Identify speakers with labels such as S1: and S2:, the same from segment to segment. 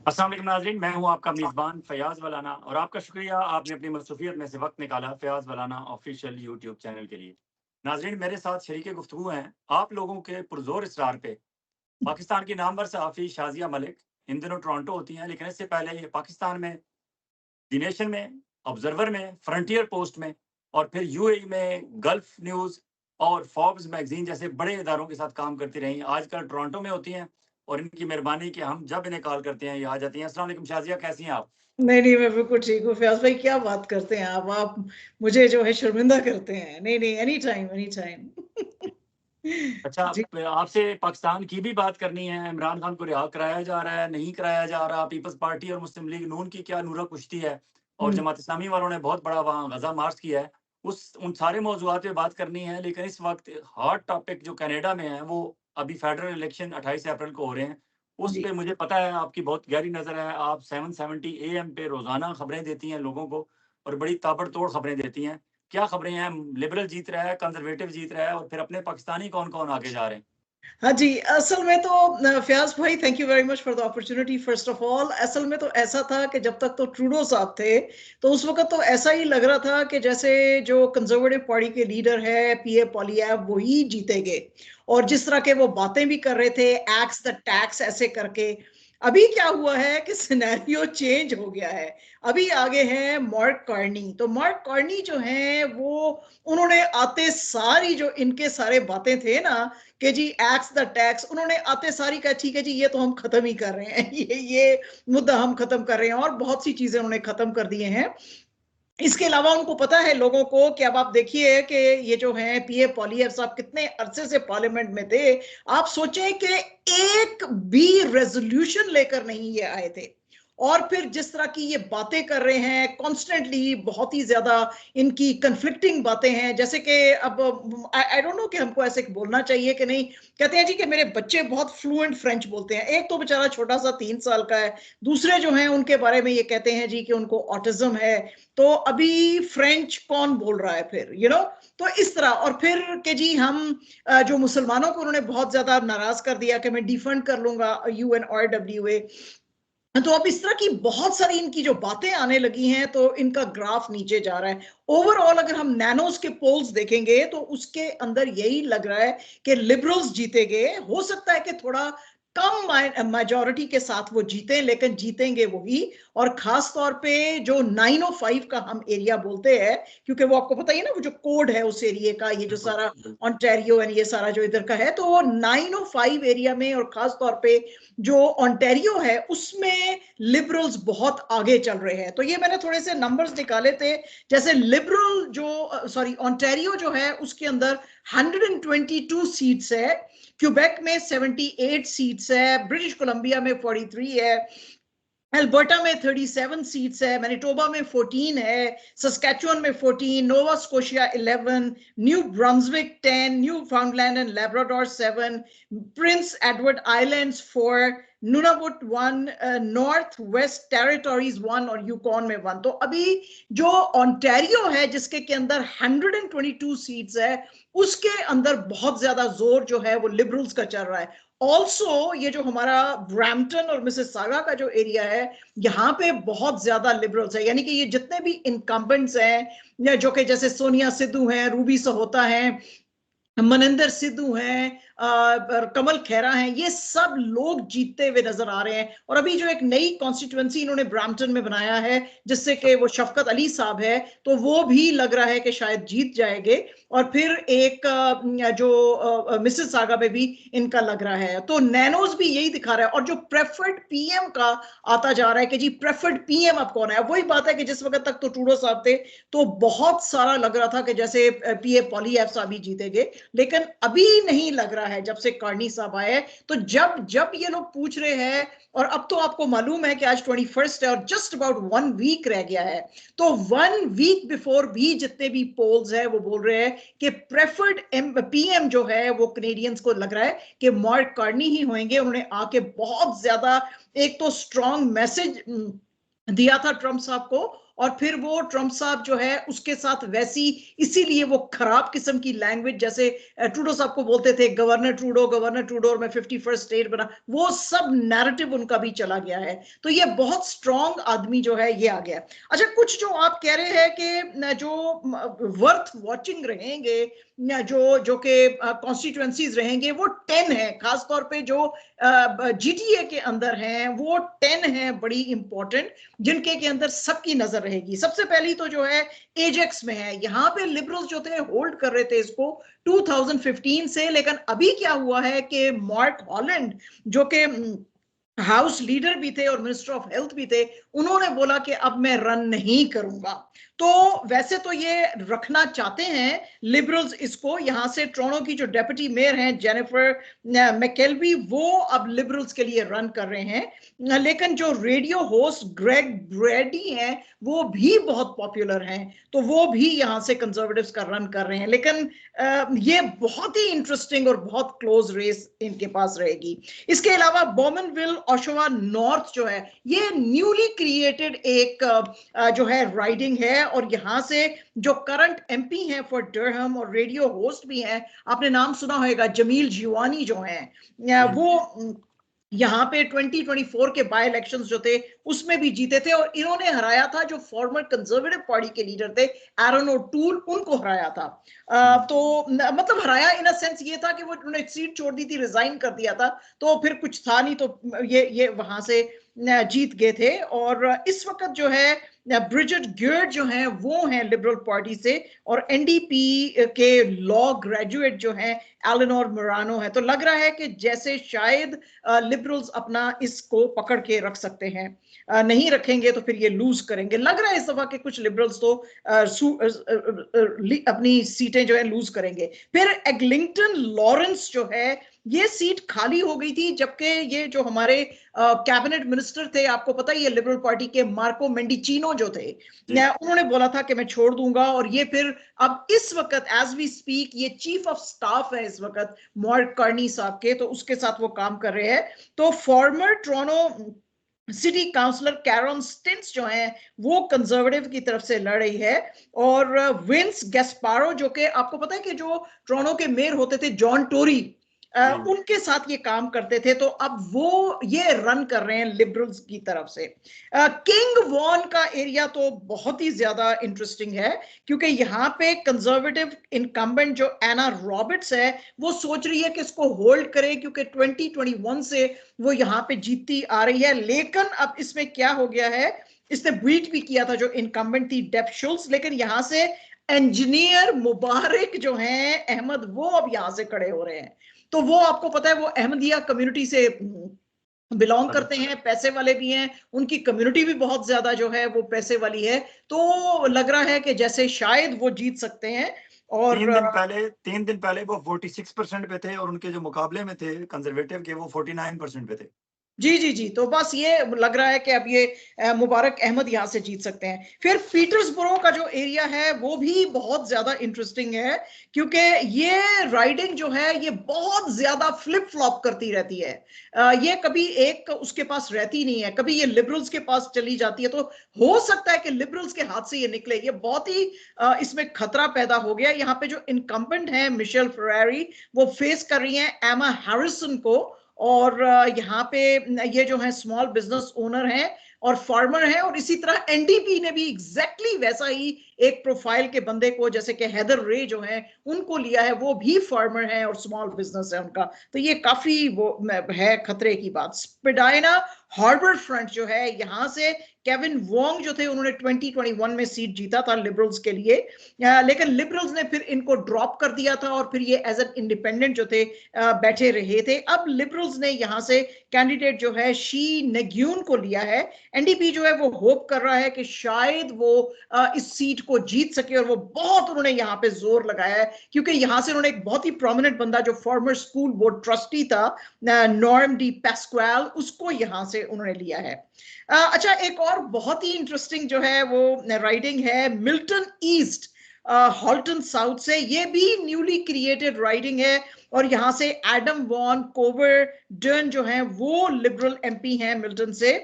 S1: अस्सलाम वालेकुम नाज़रीन, मैं हूं आपका मेज़बान फ़याज़ वलाना और आपका शुक्रिया आपने अपनी मसरूफ़ियत में से वक्त निकाला फ़याज़ वलाना ऑफिशियल यूट्यूब चैनल के लिए। नाज़रीन, मेरे साथ शरीके गुफ्तगू हैं आप लोगों के पुरज़ोर इसरार पे पाकिस्तान की नामवर सहाफ़ी शाज़िया मलिक। इन दिनों टोरंटो होती हैं, लेकिन इससे पहले ये पाकिस्तान में, दी नेशन में, ऑब्ज़र्वर में, फ्रंटियर पोस्ट में और फिर यूएई में गल्फ़ न्यूज़ और फ़ोर्ब्स मैगज़ीन जैसे बड़े इदारों के साथ काम करती रहीं। आजकल टोरंटो में होती हैं और इनकी मेहरबानी कि हम जब इन्हें कॉल करते हैं, ये आ जाती हैं। अस्सलाम वालेकुम शाज़िया, कैसी हैं आप?
S2: नहीं, नहीं, मैं बिल्कुल ठीक हूँ। फ़याज़ भाई क्या बात करते हैं आप? आप मुझे जो है शर्मिंदा करते हैं। नहीं, नहीं, एनी टाइम, एनी टाइम।
S1: अच्छा,
S2: जी,
S1: आपसे पाकिस्तान की भी बात करनी है। इमरान खान को रिहा कराया जा रहा है, नहीं कराया जा रहा। पीपल्स पार्टी और मुस्लिम लीग नून की क्या नूरा कुश्ती है और
S2: हुँ,
S1: जमात इस्लामी वालों ने बहुत बड़ा वहाँ गज़ा मार्च किया है। उस उन सारे मौज़ूआत पे बात करनी है, लेकिन इस वक़्त हॉट टॉपिक जो कनाडा में है, वो अभी फेडरल इलेक्शन 28 अप्रैल को हो रहे हैं। उस
S2: जी।
S1: पे मुझे पता है आपकी बहुत गहरी नज़र है। आप 770 एएम पे रोज़ाना खबरें देती हैं लोगों को और बड़ी ताबड़तोड़ खबरें देती हैं। क्या खबरें हैं? लिबरल जीत रहा है, कंज़र्वेटिव जीत रहा है और फिर अपने पाकिस्तानी कौन-कौन आगे जा रहे हैं?
S2: हाँ जी, असल में तो फ़याज़ भाई thank you very much for the opportunity first of all. असल में तो ऐसा था कि जब तक तो ट्रूडो साहब थे, तो उस वक़्त तो ऐसा ही लग रहा था कि जैसे जो कंज़र्वेटिव पार्टी के लीडर हैं पीए पोलिएव वही जीतेंगे और जिस तरह के वो बातें भी कर रहे थे, एक्स द टैक्स ऐसे करके। अभी क्या हुआ है कि सिनेरियो चेंज हो गया है। अभी आगे हैं मार्क कार्नी। तो मार्क कार्नी जो हैं वो उन्होंने आते सार ही जो इनके सारे बातें थे ना कि जी एक्स द टैक्स, उन्होंने आते सारी कहा ठीक है जी ये तो हम खत्म ही कर रहे हैं। ये मुद्दा हम खत्म कर रहे हैं और बहुत सी चीजें उन्होंने खत्म कर दिए हैं। इसके अलावा उनको पता है लोगों को कि अब आप देखिए कि ये जो है पीए पॉलियर साहब कितने अरसे से पार्लियामेंट में थे। आप सोचें कि एक भी रेजोल्यूशन लेकर नहीं ये आए थे और फिर जिस तरह की ये बातें कर रहे हैं कॉन्स्टेंटली, बहुत ही ज्यादा इनकी कंफ्लिक्टिंग बातें हैं। जैसे कि अब आई डोंट नो कि हमको ऐसे बोलना चाहिए कि नहीं। कहते हैं जी कि मेरे बच्चे बहुत फ्लुएंट फ्रेंच बोलते हैं। एक तो बेचारा छोटा सा 3 साल का है, दूसरे जो हैं उनके बारे में ये कहते हैं जी कि उनको ऑटिज्म है। तो अभी फ्रेंच कौन बोल रहा है फिर तो इस तरह। और फिर कि जी हम जो मुसलमानों को उन्होंने बहुत ज्यादा नाराज कर दिया कि मैं डिफंड कर लूंगा UNRWA। तो अब इस तरह की बहुत सारी इनकी जो बातें आने लगी हैं तो इनका ग्राफ नीचे जा रहा है। ओवरऑल अगर हम नैनोस के पोल्स देखेंगे तो उसके अंदर यही लग रहा है कि लिबरल्स जीतेंगे। हो सकता है कि थोड़ा कम मेजोरिटी के साथ वो जीते, लेकिन जीतेंगे वही। और खास तौर पे जो 905 का हम एरिया बोलते हैं, क्योंकि वो आपको पता ही है ना वो जो कोड है उस एरिया का, ये जो
S1: बिल्कुल,
S2: सारा
S1: बिल्कुल।
S2: ऑन्टेरियो एंड ये सारा जो इधर का है, तो वो 905 एरिया में और खास तौर पे जो ऑन्टेरियो है उसमें लिबरल्स बहुत आगे चल रहे हैं। तो ये मैंने थोड़े से नंबर्स निकाले थे। जैसे लिबरल जो सॉरी ऑन्टेरियो जो है उसके अंदर 122 सीट्स है, क्यूबेक में 78 सीट्स है, ब्रिटिश कोलंबिया में 43 है, अल्बर्टा में 37 सीट्स है, मैनिटोबा में 14 है, सस्कैचुअन में 14, Nova Scotia 11, new Brunswick 10, new फाउंडलैंड and Labrador 7, Prince Edward islands 4, नूनावुट 1, north west territories 1 और यूकॉन में 1। तो अभी जो ऑन्टेरियो है जिसके के अंदर 122 सीट्स है, उसके अंदर बहुत ज्यादा जोर जो है वो लिबरल्स का चल रहा है। ऑल्सो ये जो हमारा ब्रैम्पटन और मिसिसागा का जो एरिया है, यहाँ पे बहुत ज्यादा लिबरल्स है। यानी कि ये जितने भी इनकम्बेंट्स हैं जो कि जैसे सोनिया सिद्धू हैं, रूबी सहोता हैं, मनिंदर सिद्धू हैं, कमल खेरा हैं, ये सब लोग जीतते हुए नजर आ रहे हैं। और अभी जो एक नई कॉन्स्टिट्यूएंसी इन्होंने ब्रैम्पटन में बनाया है जिससे कि वो शफकत अली साहब है, तो वो भी लग रहा है कि शायद जीत जाएंगे। और फिर एक जो मिसेस सागा में भी इनका लग रहा है। तो नैनोज भी यही दिखा रहा है। और जो प्रेफर्ड पीएम का आता जा रहा है कि जी प्रेफर्ड पीएम अब कौन है, वही बात है कि जिस वक्त तक तो ट्रूडो साहब थे तो बहुत सारा लग रहा था कि जैसे पीए पॉलिएव साहब ही जीतेंगे, लेकिन अभी नहीं लग रहा है जब से कार्नी साहब आए। तो जब जब ये लोग पूछ रहे हैं, और अब तो आपको मालूम है कि आज 21 है और जस्ट अबाउट 1 वीक रह गया है, तो 1 वीक बिफोर भी जितने भी पोल्स है वो बोल रहे हैं कि प्रेफर्ड पीएम जो है वो कनेडियंस को लग रहा है कि मार्क कार्नी ही होंगे। उन्होंने आके बहुत ज्यादा एक तो स्ट्रॉन्ग मैसेज दिया था ट्रंप साहब को, और फिर वो ट्रम्प साहब जो है उसके साथ वैसी, इसीलिए वो खराब किस्म की लैंग्वेज, जैसे ट्रूडो साहब को बोलते थे गवर्नर ट्रूडो और मैं 51st स्टेट बना, वो सब नैरेटिव उनका भी चला गया है। तो ये बहुत स्ट्रॉन्ग आदमी जो है ये आ गया। अच्छा, कुछ जो आप कह रहे हैं कि जो वर्थ वॉचिंग रहेंगे, जो जो के कॉन्स्टिट्यूएंसीज रहेंगे, वो 10 है, खासतौर पे जो जीटीए के अंदर हैं वो 10 है बड़ी इंपॉर्टेंट, जिनके के अंदर सबकी नजर रहेगी। सबसे पहली तो जो है एजेक्स में है, यहाँ पे लिबरल्स जो थे होल्ड कर रहे थे इसको 2015 से, लेकिन अभी क्या हुआ है कि मार्क हॉलैंड जो कि हाउस लीडर भी थे और मिनिस्टर ऑफ हेल्थ भी थे, उन्होंने बोला कि अब मैं रन नहीं करूंगा। तो वैसे तो ये रखना चाहते हैं लिबरल्स इसको, यहां से टोरंटो की जो डेप्यूटी मेयर हैं जेनिफर मैकेल्बी, वो अब लिबरल्स के लिए रन कर रहे हैं। लेकिन जो रेडियो होस्ट ग्रेग ब्रेडी हैं वो भी बहुत पॉपुलर हैं, तो वो भी यहां से कंजर्वेटिव्स का रन कर रहे हैं। लेकिन ये बहुत ही इंटरेस्टिंग और बहुत क्लोज रेस इनके पास रहेगी। इसके अलावा बॉमनविल ओशोवा नॉर्थ जो है, ये न्यूली क्रिएटेड एक जो है राइडिंग है, और यहां से जो करंट एमपी हैं फॉर डरहम और रेडियो होस्ट भी हैं, आपने नाम सुना होगा जमील जिवानी जो हैं, वो यहाँ पे 2024 के बाय इलेक्शंस जो थे उसमें भी जीते थे, और इन्होंने हराया था जो फॉर्मर कंजर्वेटिव पार्टी के लीडर थे एरन ओटूल, उनको हराया था। तो मतलब हराया इन अ सेंस ये था कि वो उन्होंने सीट छोड़ दी थी, रिजाइन कर दिया था, तो फिर कुछ था नहीं, तो ये वहां से जीत गए थे। और इस वक्त जो है ब्रिजेट गियर्ड जो हैं वो हैं लिबरल पार्टी से, और एनडीपी के लॉ ग्रेजुएट जो हैं एलेनोर मोरानो है। तो लग रहा है कि जैसे शायद लिबरल्स अपना इसको पकड़ के रख सकते हैं, नहीं रखेंगे तो फिर ये लूज करेंगे। लग रहा है इस दफा के कुछ लिबरल्स तो अपनी सीटें जो है लूज करेंगे। फिर एग्लिंगटन लॉरेंस जो है, ये सीट खाली हो गई थी, जबकि ये जो हमारे कैबिनेट मिनिस्टर थे, आपको पता ही है लिबरल पार्टी के मार्को मेंडिचिनो जो थे, उन्होंने बोला था कि मैं छोड़ दूंगा, और ये फिर अब इस वक्त एज वी स्पीक ये चीफ ऑफ स्टाफ है इस वक्त मार्क कार्नी साहब के, तो उसके साथ वो काम कर रहे हैं। तो former Toronto city councillor Karen Stintz जो है वो कंजर्वेटिव की तरफ से लड़ रही है, और विंस गैस्पारो जो कि आपको पता है कि जो टोरंटो के मेयर होते थे जॉन टोरी, उनके साथ ये काम करते थे, तो अब वो ये रन कर रहे हैं लिबरल्स की तरफ से। किंग वॉन का एरिया तो बहुत ही ज्यादा इंटरेस्टिंग है, क्योंकि यहाँ पे कंजर्वेटिव इनकम्बेंट जो एना रॉबर्ट्स है वो सोच रही है कि इसको होल्ड करे, क्योंकि 2021 से वो यहाँ पे जीतती आ रही है। लेकिन अब इसमें क्या हो गया है, इसने बीट भी किया था जो इनकम्बेंट थी डेब शुल्ट्ज, लेकिन यहाँ से इंजीनियर मुबारक जो हैं अहमद, वो अब यहाँ से खड़े हो रहे हैं। तो वो आपको पता है वो अहमदिया कम्युनिटी से बिलोंग करते हैं, पैसे वाले भी हैं, उनकी कम्युनिटी भी बहुत ज्यादा जो है वो पैसे वाली है, तो लग रहा है कि जैसे शायद वो जीत सकते हैं। और
S1: 3 दिन पहले वो 46% पे थे, और उनके जो मुकाबले में थे कंजर्वेटिव के वो 49% पे थे।
S2: जी जी जी, तो बस ये लग रहा है कि अब ये मुबारक अहमद यहाँ से जीत सकते हैं। फिर पीटर्सबरो का जो एरिया है वो भी बहुत ज्यादा इंटरेस्टिंग है, क्योंकि ये राइडिंग जो है ये बहुत ज्यादा फ्लिप फ्लॉप करती रहती है। ये कभी एक उसके पास रहती नहीं है, कभी ये लिबरल्स के पास चली जाती है, तो हो सकता है कि लिबरल्स के हाथ से ये निकले। ये बहुत ही इसमें खतरा पैदा हो गया। यहाँ पे जो इनकम्बेंट है मिशेल फरारी, वो फेस कर रही है एमा हैरिसन को, और यहाँ पे ये जो है स्मॉल बिजनेस ओनर हैं और फार्मर हैं, और इसी तरह एनडीपी ने भी एग्जैक्टली वैसा ही एक प्रोफाइल के बंदे को, जैसे कि हैदर रे जो है उनको लिया है, वो भी फार्मर हैं और स्मॉल बिजनेस है उनका। तो ये काफी वो है खतरे की बात। स्पिडाइना हार्बर फ्रंट जो है, यहाँ से केविन वोंग जो थे उन्होंने 2021 में सीट जीता था लिबरल्स के लिए, लेकिन लिबरल्स ने फिर इनको ड्रॉप कर दिया था, और फिर ये एज एन इंडिपेंडेंट जो थे बैठे रहे थे। अब लिबरल्स ने यहाँ से कैंडिडेट जो है शी नेग्यून को लिया है। एनडीपी जो है वो होप कर रहा है कि शायद वो इस सीट को जीत सके, और वो बहुत उन्होंने यहाँ पे जोर लगाया है, क्योंकि यहाँ से उन्होंने एक बहुत ही प्रोमिनेंट बंदा जो फॉर्मर स्कूल बोर्ड ट्रस्टी था नॉर्म डी पैस्क्वाल, उसको यहाँ से उन्होंने लिया है। अच्छा, एक और बहुत ही इंटरेस्टिंग जो है वो राइडिंग है मिल्टन ईस्ट हॉल्टन साउथ से। ये भी न्यूली क्रिएटेड राइडिंग है, और यहाँ से एडम वॉन कोवर डर्न जो है वो लिबरल एमपी हैं मिल्टन से।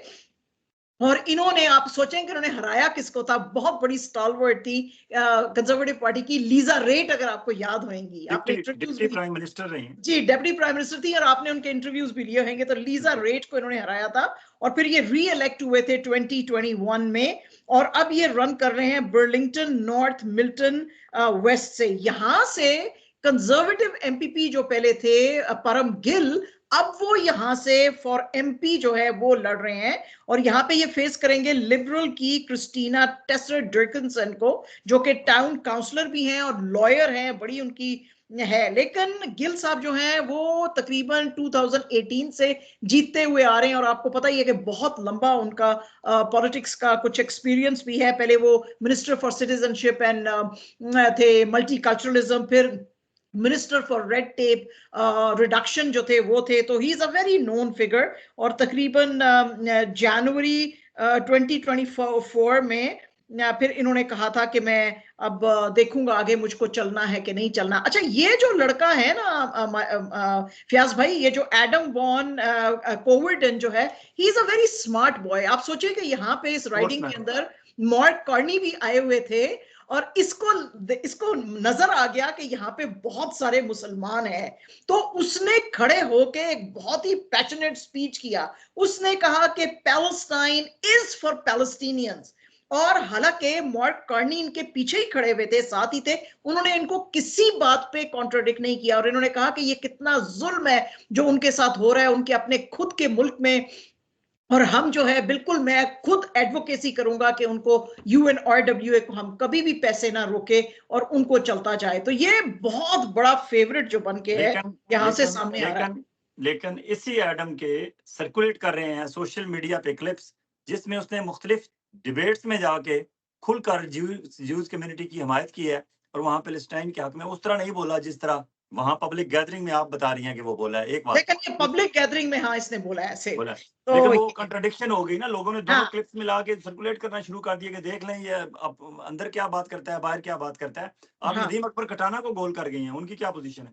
S2: और इन्होंने, आप सोचें कि इन्होंने हराया किसको था, बहुत बड़ी स्टॉलवर्ट थी कंजर्वेटिव पार्टी की, लीजा रेट, अगर आपको याद होंगी, आपने इंटरव्यूज
S1: डिप्टी
S2: भी,
S1: प्राइम मिनिस्टर रही हैं।
S2: जी डेप्टी प्राइम मिनिस्टर थी और आपने उनके इंटरव्यूज भी लिए होंगे। तो लीजा रेट को इन्होंने हराया था और फिर ये री इलेक्ट हुए थे 2021 में, और अब ये रन कर रहे हैं बर्लिंगटन नॉर्थ मिल्टन वेस्ट से। यहां से कंजर्वेटिव एमपीपी जो पहले थे परम गिल, अब वो यहां से फॉर एमपी जो है वो लड़ रहे हैं, और यहां पे ये फेस करेंगे लिबरल की क्रिस्टीना टेसर डिर्कनसन को, जो कि टाउन काउंसलर भी हैं और लॉयर हैं, बड़ी उनकी है। लेकिन गिल साहब जो हैं वो तकरीबन 2018 से जीतते हुए आ रहे हैं, और आपको पता ही है कि बहुत लंबा उनका पॉलिटिक्स का कुछ एक्सपीरियंस भी है। पहले वो मिनिस्टर फॉर सिटीजनशिप एंड थे, मल्टीकल्चरलिज्म, फिर minister for red tape reduction जो थे वो थे। तो he is a very known figure, और तकरीबन जनवरी 2024 में फिर इन्होंने कहा था कि मैं अब देखूंगा आगे मुझको चलना है कि नहीं चलना। अच्छा, ये जो लड़का है ना फयाज भाई, ये जो एडम वॉन कोवर्डन जो है, he is a very smart boy. आप सोचिए कि यहाँ पे इस राइडिंग के अंदर मार्क कार्नी भी आए हुए थे, और इसको नजर आ गया कि यहाँ पे बहुत सारे मुसलमान हैं, तो उसने खड़े होके एक बहुत ही पैशनेट स्पीच किया। उसने कहा कि पैलेस्टाइन इज फॉर पैलेस्टीनियंस, और हालांकि मार्क कार्नी इनके पीछे ही खड़े हुए थे, साथ ही थे, उन्होंने इनको किसी बात पे कॉन्ट्राडिक्ट नहीं किया, और इन्होंने कहा कि ये कितना जुल्म है जो उनके साथ हो रहा है उनके अपने खुद के मुल्क में, और हम जो है बिल्कुल, मैं खुद एडवोकेसी करूंगा कि उनको यूएनआरडब्ल्यूए को हम कभी भी पैसे ना रोके और उनको चलता जाए। तो ये बहुत बड़ा फेवरेट जो बन के है यहां से सामने आ रहा है।
S1: लेकिन इसी एडम के सर्कुलेट कर रहे हैं सोशल मीडिया पे क्लिप्स, जिसमें उसने मुख्तलिफ डिबेट्स में जाके खुलकर ज्यूज कम्युनिटी की हिमायत की है और वहां पैलेस्टाइन के हक में उस तरह नहीं बोला जिस तरह वहां पब्लिक गैदरिंग में आप बता रही हैं कि वो बोला है। एक बात,
S2: लेकिन ये पब्लिक गैदरिंग में, हाँ, इसने बोला ऐसे,
S1: बोला है,
S2: तो
S1: लेकिन वो कंट्राडिक्शन हो गई ना, लोगों ने दोनों
S2: हाँ,
S1: क्लिप्स मिला के सर्कुलेट करना शुरू कर दिया कि देख लें ये अब अंदर क्या बात करता है, बाहर क्या बात करता है। आप
S2: हाँ,
S1: नदीम अकबर कटाना को गोल कर गई हैं, उनकी क्या पोजीशन है?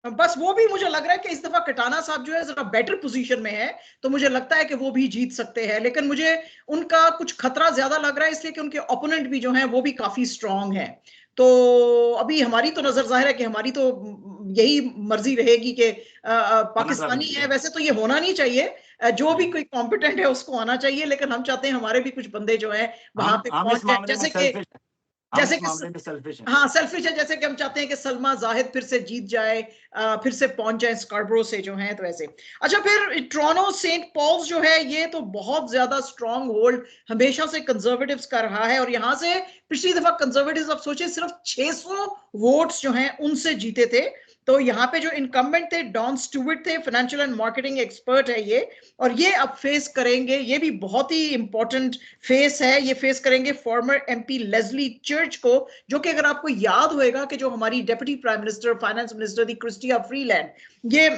S2: बस वो भी मुझे लग रहा है कि इस दफा कटाना साहब जो है जरा बेटर पोजीशन में है, तो मुझे लगता है कि वो भी जीत सकते हैं। लेकिन मुझे उनका कुछ खतरा ज्यादा लग रहा है, इसलिए कि उनके ओपोनेंट भी जो है वो भी काफी स्ट्रांग है। तो अभी हमारी तो नजर जाहिर है कि हमारी तो यही मर्जी रहेगी कि पाकिस्तानी है, वैसे तो ये होना नहीं चाहिए, जो भी कोई कॉम्पिटेंट है उसको आना चाहिए, लेकिन हम चाहते हैं हमारे भी कुछ बंदे जो है वहां पे
S1: हम इस
S2: पहुंच जाए,
S1: मामले में सेल्फिश हैं, हम
S2: जैसे
S1: इस
S2: कि
S1: मामले में सेल्फिश हैं।
S2: हाँ, सेल्फिश है, जैसे कि हम चाहते हैं कि सलमा जाहिद फिर से जीत जाए, फिर से पहुंच जाए स्कार्बरो से जो है, तो ऐसे। अच्छा, फिर टोरंटो सेंट पॉल्स जो है, ये तो बहुत ज्यादा स्ट्रॉन्ग होल्ड हमेशा से कंजर्वेटिव्स का रहा है, और यहां से पिछली दफा कंजर्वेटिव्स, आप सोचिए, सिर्फ 600 वोट्स जो हैं उनसे जीते थे। तो यहाँ पे जो इनकम्बेंट थे डॉन स्टुअर्ट थे, फाइनेंशियल एंड मार्केटिंग एक्सपर्ट है ये, और ये अब फेस करेंगे, ये भी बहुत ही इंपॉर्टेंट फेस है, ये फेस करेंगे फॉर्मर एमपी लेस्ली चर्च को, जो कि अगर आपको याद होएगा कि जो हमारी deputy prime minister finance minister थी क्रिस्टिया फ्रीलैंड, ये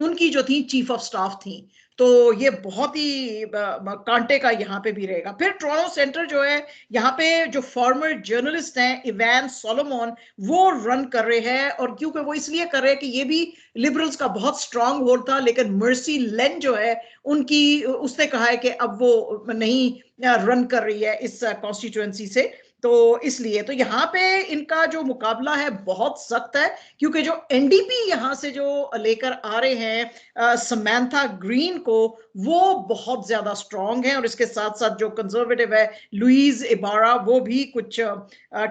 S2: उनकी जो थी चीफ ऑफ स्टाफ थी। तो ये बहुत ही कांटे का यहाँ पे भी रहेगा। फिर टोरंटो सेंटर जो है, यहाँ पे जो फॉर्मर जर्नलिस्ट हैं इवान सोलोमन, वो रन कर रहे हैं, और क्योंकि वो इसलिए कर रहे हैं कि ये भी लिबरल्स का बहुत स्ट्रांग होल्ड था, लेकिन मर्सी लेन जो है उनकी, उसने कहा है कि अब वो नहीं रन कर रही है इस कॉन्स्टिट्यूएंसी से। तो इसलिए तो यहाँ पे इनका जो मुकाबला है बहुत सख्त है, क्योंकि जो एनडीपी यहाँ से जो लेकर आ रहे हैं समैंथा ग्रीन को, वो बहुत ज्यादा स्ट्रांग है, और इसके साथ साथ जो कंजर्वेटिव है लुइस इबारा, वो भी कुछ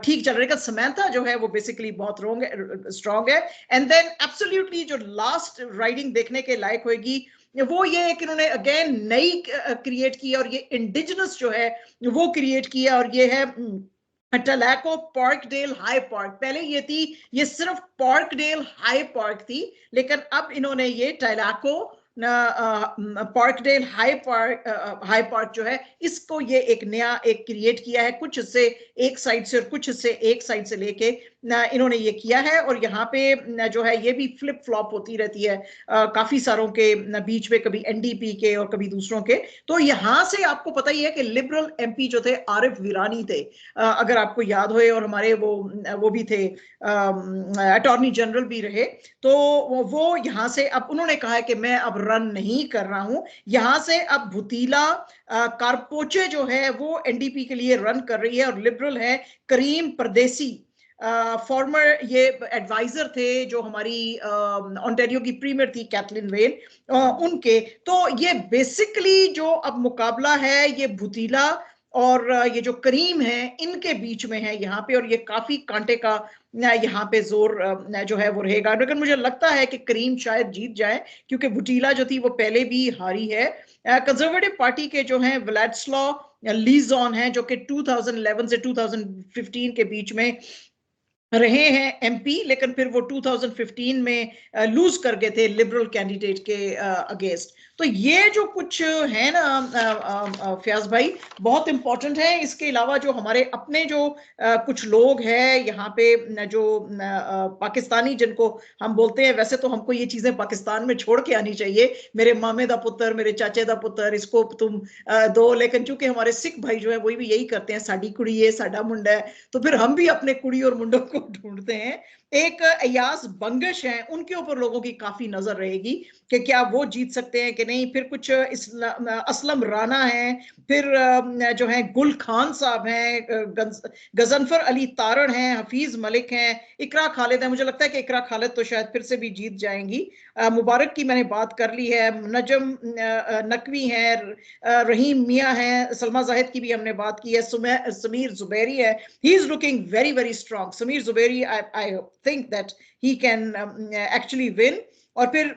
S2: ठीक चल रहा है। समैंथा जो है वो बेसिकली बहुत स्ट्रांग है। एंड देन एब्सोल्युटली जो लास्ट राइडिंग देखने के लायक होगी, वो ये है कि इन्होंने अगेन नई क्रिएट की, और ये इंडिजिनस जो है वो क्रिएट किया, और ये है टलैको पार्कडेल हाई पार्क। पहले ये थी, ये सिर्फ पार्कडेल हाई पार्क थी, लेकिन अब इन्होंने ये टलैको पार्कडेल हाई पार्क जो है, इसको ये एक नया एक क्रिएट किया है, कुछ हिस्से एक साइड से और कुछ हिस्से एक साइड से लेके इन्होंने ये किया है। और यहाँ पे जो है ये भी फ्लिप फ्लॉप होती रहती है काफी सारों के बीच में, कभी एनडीपी के और कभी दूसरों के। तो यहाँ से आपको पता ही है कि लिबरल एमपी जो थे आरिफ विरानी थे, अगर आपको याद होए, और हमारे वो भी थे, अटॉर्नी जनरल भी रहे। तो वो यहाँ से अब उन्होंने कहा है कि मैं अब रन नहीं कर रहा हूं। यहां से अब भुतीला कारपोचे जो है वो एनडीपी के लिए रन कर रही है, और लिबरल है करीम परदेसी, फॉर्मर ये एडवाइजर थे जो हमारी ऑन्टेरियो की प्रीमियर थी कैथलीन वेन, उनके। तो ये बेसिकली जो अब मुकाबला है ये भुतीला और ये जो करीम है इनके बीच में है यहाँ पे, और ये काफी कांटे का यहाँ पे जोर जो है वो रहेगा। लेकिन मुझे लगता है कि करीम शायद जीत जाए, क्योंकि भुटीला जो थी वो पहले भी हारी है। कंजर्वेटिव पार्टी के जो हैं व्लाडिस्लॉ लीजॉन हैं, जो कि 2011 से 2015 के बीच में रहे हैं एमपी, लेकिन फिर वो 2015 में लूज कर गए थे लिबरल कैंडिडेट के अगेंस्ट। तो ये जो कुछ है ना फयाज भाई, बहुत इंपॉर्टेंट है। इसके अलावा जो हमारे अपने जो कुछ लोग हैं यहाँ पे जो पाकिस्तानी जिनको हम बोलते हैं, वैसे तो हमको ये चीजें पाकिस्तान में छोड़ के आनी चाहिए, मेरे मामे दा पुत्र, मेरे चाचे दा पुत्र, इसको तुम दो। लेकिन चूंकि हमारे सिख भाई जो है वही भी यही करते हैं, साड़ी कुड़ी है, साडा मुंडा है, तो फिर हम भी अपने कुड़ी और मुंडों को ढूंढते हैं। एक अयाज बंगश हैं, उनके ऊपर लोगों की काफी नजर रहेगी कि क्या वो जीत सकते हैं कि नहीं। फिर कुछ असलम राना है, फिर जो है गुल खान साहब हैं, गजनफर अली तारण हैं, हफीज मलिक हैं, इकरा खालिद है। मुझे लगता है कि इकरा खालिद तो शायद फिर से भी जीत जाएंगी। मुबारक की मैंने बात कर ली है, नजम नकवी है, रहीम मियाँ है, सलमा जाहिद की भी हमने बात की है, समीर जुबैरी है, he is looking very very strong. Sameer Zubairi, I think that he can actually win. और फिर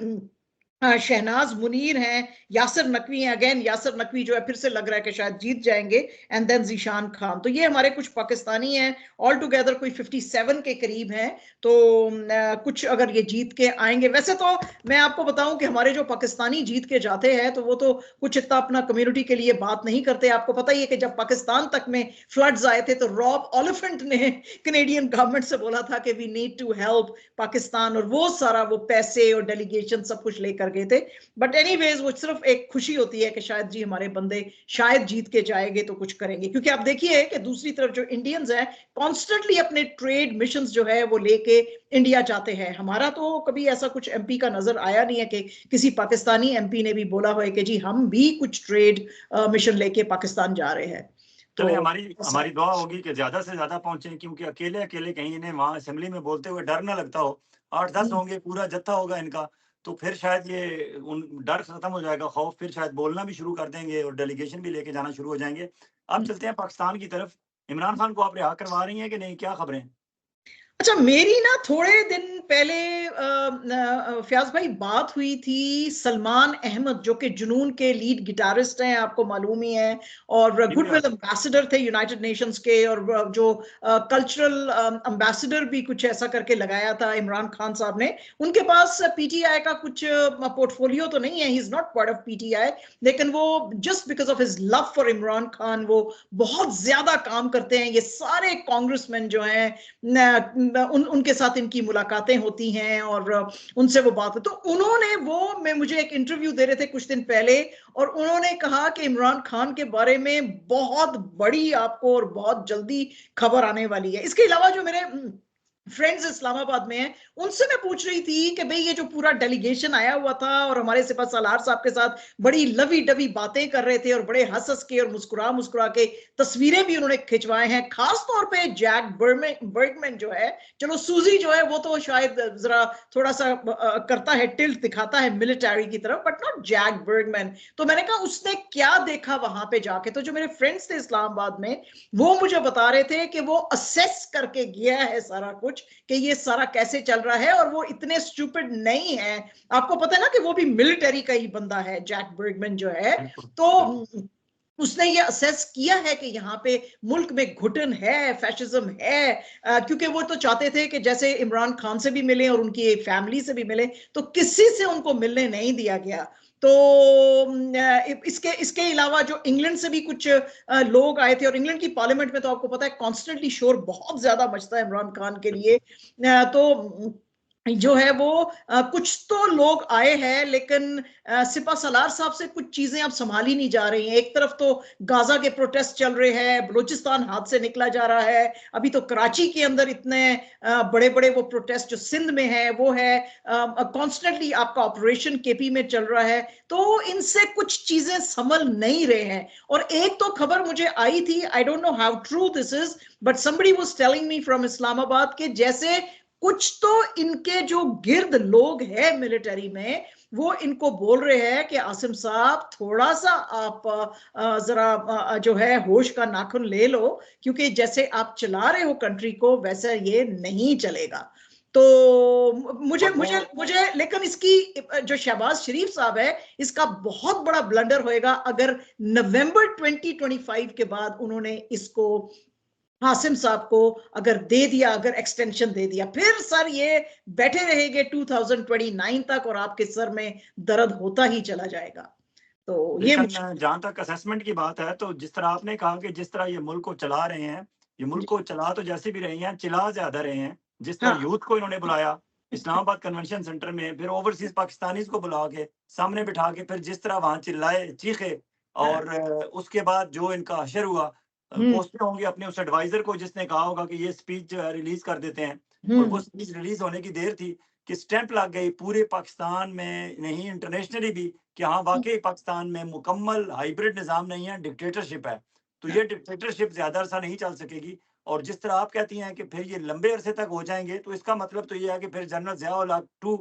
S2: शहनाज मुनीर हैं, यासिर नकवी हैं। अगेन यासिर नकवी जो है फिर से लग रहा है कि शायद जीत जाएंगे, एंड देन जीशान खान। तो ये हमारे कुछ पाकिस्तानी हैं, ऑल टुगेदर कोई 57 के करीब हैं। तो कुछ अगर ये जीत के आएंगे, वैसे तो मैं आपको बताऊं कि हमारे जो पाकिस्तानी जीत के जाते हैं तो वो तो कुछ इतना अपना कम्युनिटी के लिए बात नहीं करते। आपको पता ही है कि जब पाकिस्तान तक में फ्लड्स आए थे तो रॉब ओलिफेंट ने कनेडियन गवर्नमेंट से बोला था कि we need to help Pakistan, और वो सारा वो पैसे और डेलीगेशन सब कुछ लेकर गए थे। बट एनीवेज वो सिर्फ एक खुशी होती है कि शायद जी हमारे बंदे शायद जीत के जाएंगे तो कुछ करेंगे। क्योंकि आप देखिए कि दूसरी तरफ जो इंडियंस हैं कॉन्स्टेंटली अपने ट्रेड मिशंस जो है वो लेके इंडिया जाते हैं। हमारा तो कभी ऐसा कुछ एमपी का नजर आया नहीं है कि किसी पाकिस्तानी एमपी ने भी बोला हो कि जी हम भी कुछ ट्रेड मिशन लेके पाकिस्तान जा रहे हैं।
S1: तो हमारी दुआ होगी कि ज्यादा से ज्यादा पहुंचे, क्योंकि अकेले अकेले कहीं इन्हें वहां असेंबली में बोलते हुए डर ना लगता हो। 8-10 होंगे, पूरा जत्था होगा इनका, तो फिर शायद ये डर खत्म हो जाएगा, खौफ, फिर शायद बोलना भी शुरू कर देंगे और डेलीगेशन भी लेके जाना शुरू हो जाएंगे। अब चलते हैं पाकिस्तान की तरफ। इमरान खान को आप रिहा करवा रही हैं कि नहीं, क्या खबरें?
S2: अच्छा, मेरी ना थोड़े दिन पहले फयाज भाई बात हुई थी सलमान अहमद, जो कि जुनून के लीड गिटारिस्ट हैं, आपको मालूम ही है, और गुडविल एम्बेसडर थे यूनाइटेड नेशंस के, और जो कल्चरल एम्बेसडर भी कुछ ऐसा करके लगाया था इमरान खान साहब ने। उनके पास पीटीआई का कुछ पोर्टफोलियो तो नहीं है, he is not part of PTI, लेकिन वो just because of his love for Imran Khan वो बहुत ज्यादा काम करते हैं। ये सारे कांग्रेसमैन जो हैं उनके साथ इनकी मुलाकातें होती हैं और उनसे वो बात, तो उन्होंने वो मैं मुझे एक इंटरव्यू दे रहे थे कुछ दिन पहले, और उन्होंने कहा कि इमरान खान के बारे में बहुत बड़ी आपको और बहुत जल्दी खबर आने वाली है। इसके अलावा जो मेरे फ्रेंड्स इस्लामाबाद में हैं, उनसे मैं पूछ रही थी कि भाई ये जो पूरा डेलीगेशन आया हुआ था और हमारे सिपा सालार साहब के साथ बड़ी लवी डवी बातें कर रहे थे और बड़े हंस हंस के और मुस्कुरा मुस्कुरा के तस्वीरें भी उन्होंने खिंचवाए हैं, खास तौर पे जैक बर्गमैन जो है, चलो सूजी जो है वो तो शायद जरा थोड़ा सा करता है, टिल्ट दिखाता है मिलिट्री की तरफ, बट नॉट जैक बर्गमैन। तो मैंने कहा उसने क्या देखा वहां पे जाके। तो जो मेरे फ्रेंड्स थे इस्लामाबाद में वो मुझे बता रहे थे कि वो असेस करके गया है सारा कुछ कि ये सारा कैसे चल रहा है, और वो इतने स्टूपिड नहीं है। आपको पता है ना कि वो भी मिलिट्री का ही बंदा है जैक बर्गमैन जो है। तो उसने ये असेस किया है कि यहाँ पे मुल्क में घुटन है, फैशिज्म है, क्योंकि वो तो चाहते थे कि जैसे इमरान खान से भी मिले और उनकी फैमिली से भी मिले, तो किसी से उनको मिलने नहीं दिया गया। तो इसके इसके अलावा जो इंग्लैंड से भी कुछ लोग आए थे, और इंग्लैंड की पार्लियामेंट में तो आपको पता है कॉन्स्टेंटली शोर बहुत ज्यादा मचता है इमरान खान के लिए। तो जो है वो कुछ तो लोग आए हैं, लेकिन सिपा सलार साहब से कुछ चीजें अब संभाली नहीं जा रही हैं। एक तरफ तो गाजा के प्रोटेस्ट चल रहे हैं, बलूचिस्तान हाथ से निकला जा रहा है, अभी तो कराची के अंदर इतने बड़े बड़े वो प्रोटेस्ट जो सिंध में है वो है, कॉन्स्टेंटली आपका ऑपरेशन केपी में चल रहा है, तो इनसे कुछ चीजें संभल नहीं रहे हैं। और एक तो खबर मुझे आई थी, I don't know how true this is, but somebody was telling me from Islamabad के जैसे कुछ तो इनके जो गिर्द लोग हैं मिलिट्री में, वो इनको बोल रहे हैं कि आसिम साहब थोड़ा सा आप जरा जो है होश का नाखून ले लो, क्योंकि जैसे आप चला रहे हो कंट्री को वैसा ये नहीं चलेगा। तो मुझे मुझे मुझे लेकिन इसकी जो शहबाज शरीफ साहब है, इसका बहुत बड़ा ब्लंडर होएगा अगर नवंबर 2025 के बाद उन्होंने इसको हासिम साहब को अगर दे दिया, अगर एक्सटेंशन दे दिया, फिर सर ये बैठे रहेंगे 2029 तक और आपके सर में दर्द होता ही चला जाएगा। तो ये
S1: जहां तक असेसमेंट की बात है, तो जिस तरह आपने कहा कि जिस तरह ये मुल्क को चला रहे हैं, ये मुल्क को चला तो जैसे भी रहे हैं, चिल्ला ज्यादा रहे हैं। जिस तरह यूथ को इन्होंने बुलाया इस्लामाबाद कन्वेंशन सेंटर में, फिर ओवरसीज पाकिस्तानीज को बुला के सामने बिठा के फिर जिस तरह वहां चिल्लाए चीखे, और उसके बाद जो इनका हशर हुआ, पोस्टें होंगी अपने उस एडवाइजर को जिसने कहा होगा कि ये स्पीच रिलीज कर देते हैं, और वो स्पीच रिलीज होने की देर थी कि स्टैंप लग गई पूरे पाकिस्तान में नहीं, इंटरनेशनली भी, कि हाँ वाकई पाकिस्तान में मुकम्मल हाइब्रिड निजाम नहीं है, डिक्टेटरशिप है। तो ये डिक्टेटरशिप ज्यादा अरसा नहीं चल सकेगी। और जिस तरह आप कहती हैं कि फिर ये लंबे अरसे तक हो जाएंगे, तो इसका मतलब तो ये है कि फिर जनरल जियाउल हक 2,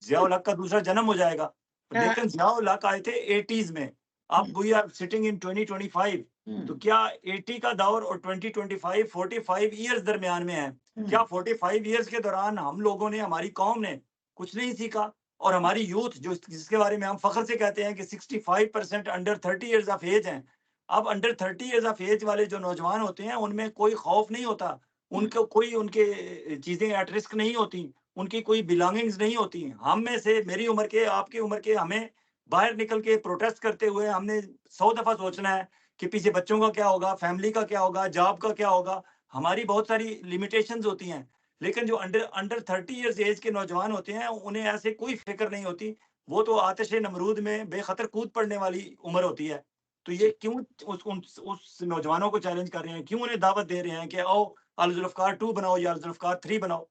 S1: जियाउल हक का दूसरा जन्म हो जाएगा। लेकिन जियाउल हक आए थे 80s में, अब वी आर सिटिंग इन 2025, तो क्या 80 का दौर और 2025 45 ईयर्स दरमियान में है। क्या 45 ईयर्स के दौरान हम लोगों ने, हमारी कौम ने कुछ नहीं सीखा? और हमारी यूथ जो जिसके बारे में हम फख्र से कहते हैं कि 65% अंडर 30 ईयर्स ऑफ एज हैं, अब अंडर 30 ईयर्स ऑफ एज वाले जो नौजवान होते हैं उनमें कोई खौफ नहीं होता, उनको कोई उनके चीजें एट रिस्क नहीं होती, उनकी कोई बिलोंगिंग्स नहीं होती। हम में से, मेरी उम्र के, आपकी उम्र के, हमें बाहर निकल के प्रोटेस्ट करते हुए हमने 100 दफा सोचना है कि पीछे बच्चों का क्या होगा, फैमिली का क्या होगा, जॉब का क्या होगा। हमारी बहुत सारी लिमिटेशंस होती हैं। लेकिन जो अंडर 30 इयर्स एज के नौजवान होते हैं, उन्हें ऐसे कोई फिक्र नहीं होती। वो तो आतिश नमरूद में बेखतर कूद पड़ने वाली उम्र होती है। तो ये क्यों उस नौजवानों को चैलेंज कर रहे हैं, क्यों उन्हें दावत दे रहे हैं कि आओ अल जुल्फकार 2 बनाओ या अल जुल्फकार 3 बनाओ?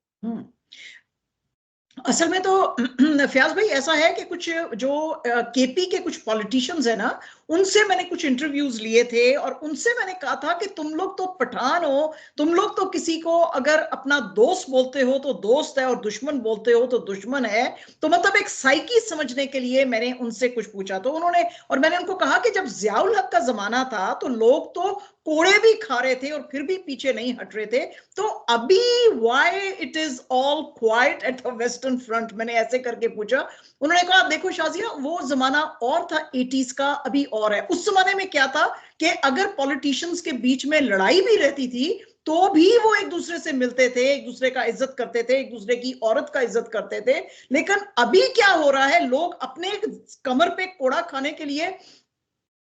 S2: असल में तो फयाज भाई ऐसा है कि कुछ जो केपी के कुछ पॉलिटिशियंस है ना, उनसे मैंने कुछ इंटरव्यूज लिए थे और उनसे मैंने कहा था कि तुम लोग तो पठान हो, तुम लोग तो किसी को अगर अपना दोस्त बोलते हो तो दोस्त है और दुश्मन बोलते हो तो दुश्मन है। तो मतलब एक साइकी समझने के लिए मैंने उनसे कुछ पूछा, तो उन्होंने, और मैंने उनको कहा कि जब जियाउल हक का जमाना था तो लोग तो कोड़े भी खा रहे थे और फिर भी पीछे नहीं हट रहे थे, तो अभी why it is all quite at the western front, मैंने ऐसे करके पूछा। उन्होंने कहा देखो शाजिया, वो जमाना और था 80s का, अभी और है। उस जमाने में क्या था कि अगर पॉलिटिशियंस के बीच में लड़ाई भी रहती थी तो भी वो एक दूसरे से मिलते थे, एक दूसरे का इज्जत करते थे, एक दूसरे की औरत का इज्जत करते थे। लेकिन अभी क्या हो रहा है, लोग अपने कमर पे कोड़ा खाने के लिए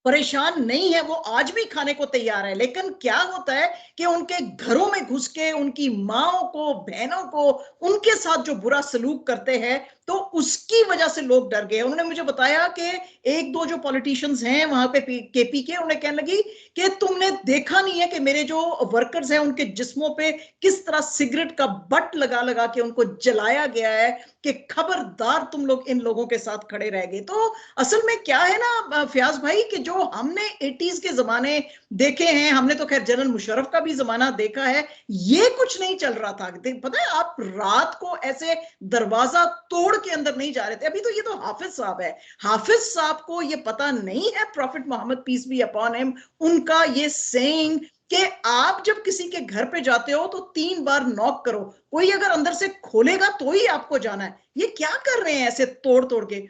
S2: परेशान नहीं है, वो आज भी खाने को तैयार है, लेकिन क्या होता है कि उनके घरों में घुस के उनकी माओ को, बहनों को, उनके साथ जो बुरा सलूक करते हैं, तो उसकी वजह से लोग डर गए। उन्होंने मुझे बताया कि एक दो जो पॉलिटिशियंस हैं वहां पे केपी के, उन्हें कहने लगी कि तुमने देखा नहीं है कि मेरे जो वर्कर्स हैं उनके जिस्मों पे किस तरह सिगरेट का बट लगा लगा के उनको जलाया गया है, कि खबरदार तुम लोग इन लोगों के साथ खड़े रह गए। तो असल में क्या है ना फयाज भाई, कि जो हमने 80s के जमाने देखे हैं, हमने तो खैर जनरल मुशर्रफ का भी जमाना देखा है, ये कुछ नहीं चल रहा था। पता है, आप रात को ऐसे दरवाजा तोड़ के अंदर नहीं जा रहे थे। अभी तो ये तो हाफिज साहब है, हाफिज साहब को ये पता नहीं है, prophet Muhammad peace be upon him, उनका ये सेइंग कि आप जब किसी के घर पे जाते हो तो 3 बार नॉक करो, कोई अगर अंदर से खोलेगा तो ही आपको जाना है। ये क्या कर रहे हैं ऐसे तोड़ तोड़ के?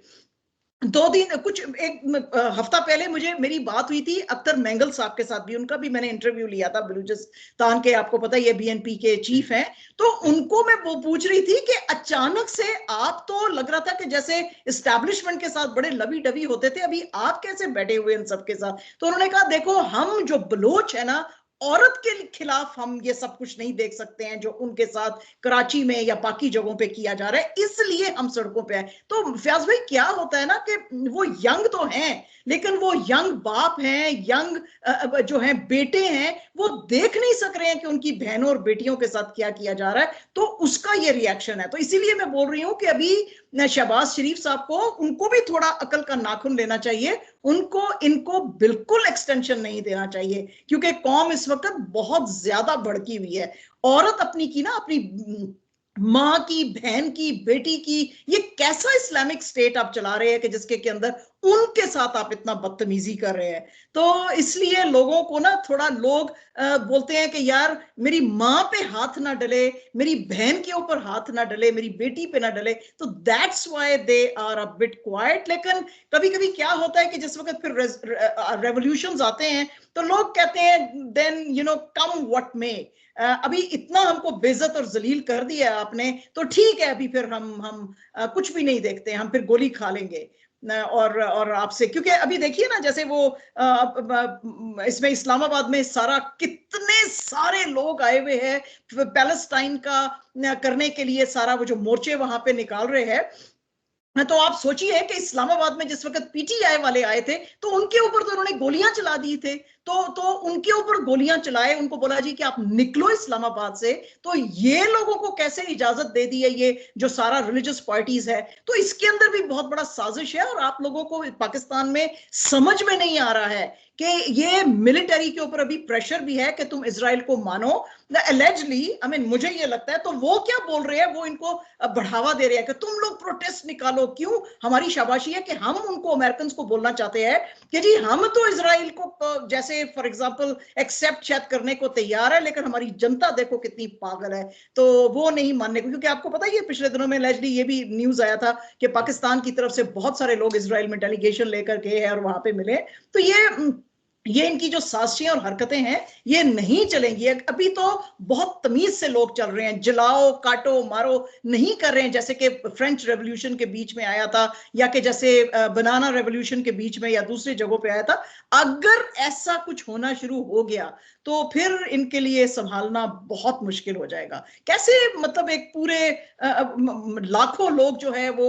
S2: 2 दिन, कुछ एक हफ्ता पहले मुझे मेरी बात हुई थी अख्तर मैंगल साहब के साथ भी, उनका भी मैंने इंटरव्यू लिया था, बलूचिस्तान के, आपको पता है ये बीएनपी के चीफ हैं। तो उनको मैं वो पूछ रही थी कि अचानक से आप तो लग रहा था कि जैसे इस्टेब्लिशमेंट के साथ बड़े लवी डवी होते थे, अभी आप कैसे बैठे हुए इन सबके साथ? तो उन्होंने कहा देखो, हम जो बलोच है ना, औरत के खिलाफ हम ये सब कुछ नहीं देख सकते हैं जो उनके साथ कराची में या बाकी जगहों पे किया जा रहा है, इसलिए हम सड़कों पे आए। तो फयाज भाई क्या होता है ना कि वो यंग तो हैं, लेकिन वो यंग बाप हैं, यंग जो हैं बेटे हैं, वो देख नहीं सक रहे हैं कि उनकी बहनों और बेटियों के साथ क्या किया जा रहा है, तो उसका ये रिएक्शन है। तो इसीलिए मैं बोल रही हूं कि अभी शहबाज शरीफ साहब को, उनको भी थोड़ा अकल का नाखून लेना चाहिए, उनको इनको बिल्कुल एक्सटेंशन नहीं देना चाहिए, क्योंकि कौम इस वक्त बहुत ज्यादा भड़की हुई है। औरत अपनी की ना, अपनी माँ की, बहन की, बेटी की, ये कैसा इस्लामिक स्टेट आप चला रहे हैं कि जिसके के अंदर उनके साथ आप इतना बदतमीजी कर रहे हैं। तो इसलिए लोगों को ना थोड़ा, लोग बोलते हैं कि यार मेरी माँ पे हाथ ना डले, मेरी बहन के ऊपर हाथ ना डले, मेरी बेटी पे ना डले, तो that's why they are a bit quiet. लेकिन कभी कभी क्या होता है कि जिस वक्त फिर रेवोल्यूशंस आते हैं तो लोग कहते हैं then you know come what may, अभी इतना हमको बेइज्जत और जलील कर दिया आपने, तो ठीक है अभी फिर हम कुछ भी नहीं देखते, हम फिर गोली खा लेंगे और आपसे, क्योंकि अभी देखिए ना, जैसे वो इसमें इस्लामाबाद में सारा, कितने सारे लोग आए हुए हैं पैलेस्टाइन का करने के लिए, सारा वो जो मोर्चे वहां पे निकाल रहे हैं। तो आप सोचिए कि इस्लामाबाद में जिस वक्त पीटीआई वाले आए थे तो उनके ऊपर तो उन्होंने गोलियां चला दी थे, तो उनके ऊपर गोलियां चलाए, उनको बोला जी कि आप निकलो इस्लामाबाद से। तो ये लोगों को कैसे इजाजत दे दी है ये जो सारा रिलीजियस पार्टीज है? तो इसके अंदर भी बहुत बड़ा साजिश है, और आप लोगों को पाकिस्तान में समझ में नहीं आ रहा है कि ये मिलिट्री के ऊपर अभी प्रेशर भी है कि तुम इजराइल को मानो एलिजली। आई मीन मुझे ये लगता है, तो वो क्या बोल रहे हैं, वो इनको बढ़ावा दे रहे हैं कि तुम लोग प्रोटेस्ट निकालो। क्यों? हमारी शाबाशी है कि हम उनको, अमेरिकन को बोलना चाहते हैं कि जी हम तो इजराइल को जैसे फॉर एग्जांपल एक्सेप्ट शायद करने को तैयार है, लेकिन हमारी जनता देखो कितनी पागल है, तो वो नहीं मानने को। क्योंकि आपको पता ही है पिछले दिनों में एलिजली ये भी न्यूज आया था कि पाकिस्तान की तरफ से बहुत सारे लोग इजराइल में डेलीगेशन लेकर गए हैं और वहां पे मिले। तो ये इनकी जो साजिशें और हरकतें हैं ये नहीं चलेंगी। अभी तो बहुत तमीज से लोग चल रहे हैं, जलाओ काटो मारो नहीं कर रहे हैं, जैसे कि फ्रेंच रेवोल्यूशन के बीच में आया था, या कि जैसे बनाना रेवोल्यूशन के बीच में या दूसरी जगहों पे आया था। अगर ऐसा कुछ होना शुरू हो गया तो फिर इनके लिए संभालना बहुत मुश्किल हो जाएगा। कैसे, मतलब एक पूरे लाखों लोग जो है वो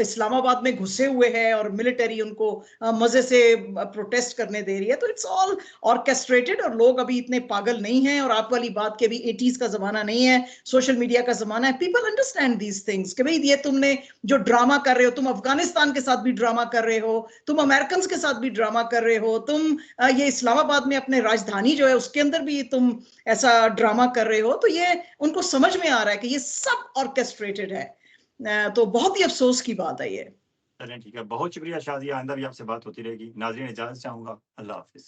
S2: इस्लामाबाद में घुसे हुए हैं और मिलिट्री उनको मजे से प्रोटेस्ट करने दे रही है। तो इट्स ऑल ऑर्केस्ट्रेटेड, और लोग अभी इतने पागल नहीं हैं। और आप वाली बात के भी 80s का जमाना नहीं है, सोशल मीडिया का जमाना है। पीपल अंडरस्टैंड दीज थिंग्स कि भाई ये तुमने जो ड्रामा कर रहे हो, तुम अफगानिस्तान के साथ भी ड्रामा कर रहे हो, तुम अमेरिकन के साथ भी ड्रामा कर रहे हो, तुम ये इस्लामाबाद में अपने राजधानी जो है उसके अंदर भी तुम ऐसा ड्रामा कर रहे हो। तो ये उनको समझ में आ रहा है कि ये सब ऑर्केस्ट्रेटेड है। तो बहुत ही अफसोस की बात है ये।
S1: चलें ठीक है, बहुत शुक्रिया शाजिया, आइंदा भी आपसे बात होती रहेगी। नाज़रीन इजाज़त चाहूँगा, अल्लाह हाफ़िज़।